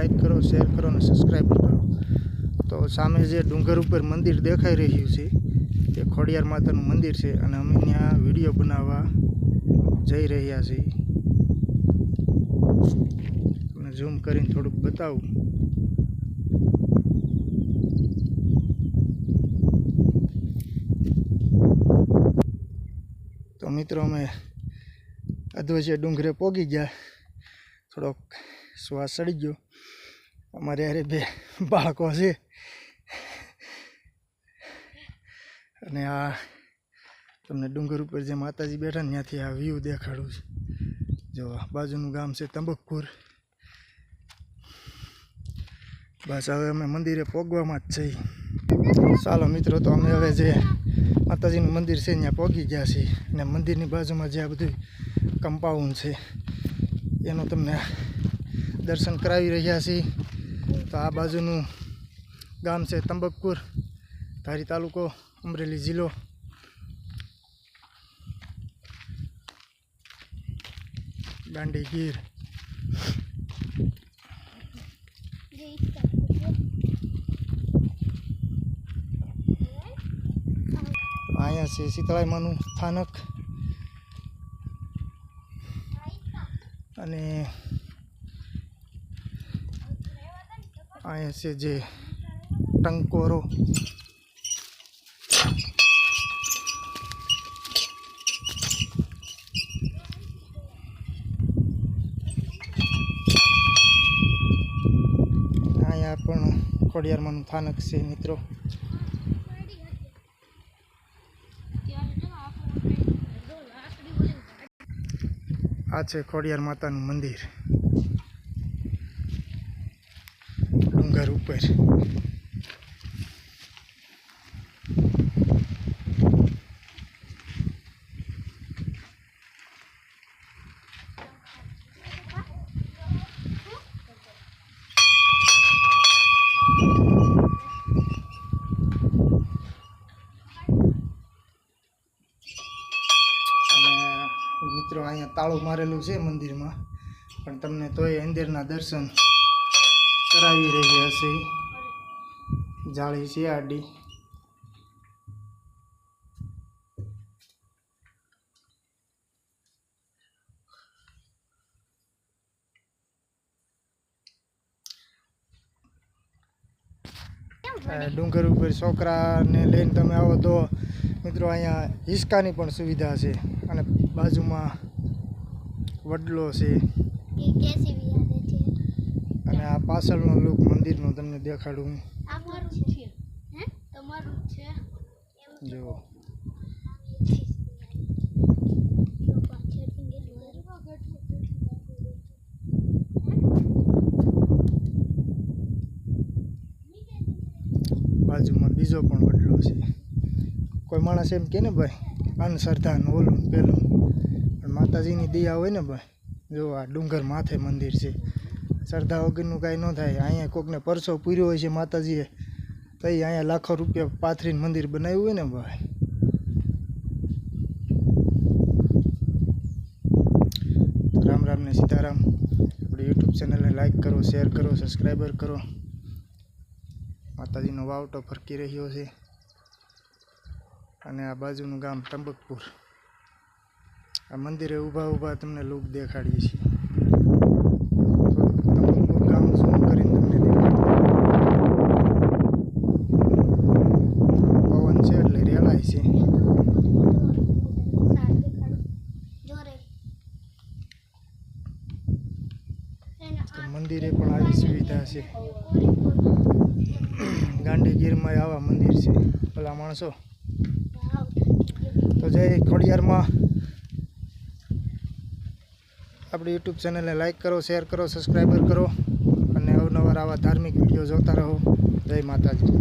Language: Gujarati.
લાઈક કરો, શેર કરો અને સબસ્ક્રાઈબ કરો। તો સામે જે ડુંગર ઉપર મંદિર દેખાઈ રહ્યું છે તે ખોડિયાર માતાનું મંદિર છે અને અમે ત્યાં વિડીયો બનાવવા જઈ રહ્યા છીએ। તમને ઝૂમ કરીને થોડુંક બતાવું। તો મિત્રો અમે અધવચ્ચે ડુંગરે પોગી ગયા, થોડોક શ્વાસ ચડી ગયો। અમારે યારે બે બાળકો છે અને આ તમને ડુંગર ઉપર જે માતાજી બેઠા ને ત્યાંથી આ વ્યૂ દેખાડું છે। જો બાજુનું ગામ છે તંબકપુર। બસ હવે અમે મંદિરે પોગવામાં જ છીએ। ચાલો મિત્રો, તો અમે હવે જે માતાજીનું મંદિર છે ત્યાં પહોંચી ગયા છીએ અને મંદિરની બાજુમાં જે આ બધું કમ્પાઉન્ડ છે એનું તમને દર્શન કરાવી રહ્યા છીએ। તો આ બાજુનું ગામ છે તંબકપુર, ધારી તાલુકો, અમરેલી જિલ્લો। દાંડી ગીર। અહીંયા છે શીતળાઈ માનું સ્થાનક અને અહીંયા છે જે ટંકોરો। અહીંયા પણ ખોડિયારમાંનું સ્થાનક છે મિત્રો। આ છે ખોડિયાર માતાનું મંદિર ડુંગર ઉપર। મિત્રો અહીંયા તાળું મારેલું છે મંદિરમાં, પણ તમને તોય અંદરના દર્શન કરાવી રહી હશે। જાળી છે આડી। ડુંગર ઉપર છોકરાને લઈને તમે આવો તો મિત્રો અહીંયા હિંચકાની પણ સુવિધા છે અને બાજુમાં વડલો છે અને આ પાછળનો લુક મંદિરનો તમને દેખાડું। જો બાજુમાં બીજો પણ વડલો છે। કોઈ માણસ એમ કે ને ભાઈ અંધશ્રદ્ધા ને ઓલું પેલું, પણ માતાજીની દયા હોય ને ભાઈ। જો આ ડુંગર માથે મંદિર છે, શ્રદ્ધા વગરનું કાંઈ ન થાય। અહીંયા કોકને પરસો પૂર્યો હોય છે માતાજીએ તો અહીંયા લાખો રૂપિયા પાથરીને મંદિર બનાવ્યું હોય ને ભાઈ। રામ રામ ને સીતારામ। આપણી યુટ્યુબ ચેનલને લાઈક કરો, શેર કરો, સબસ્ક્રાઈબર કરો। માતાજીનો વાવટો ફરકી રહ્યો છે અને આ બાજુનું ગામ તંબકપુર। આ મંદિરે ઊભા ઊભા તમને લુક દેખાડીએ છીએ। તંબકપુર ગામ ઝૂમ કરીને તમને પવન છે એટલે રેલાય છે। મંદિરે પણ આવી સુવિધા છે। ગાંડી ગીરમાં આવા મંદિર છે ભલા માણસો। તો જય ખોડિયારમાં। આપણી યુટ્યુબ ચેનલને લાઈક કરો, શેર કરો, સબસ્ક્રાઈબર કરો અને અવનવાર આવા ધાર્મિક વિડીયો જોતા રહો। જય માતાજી।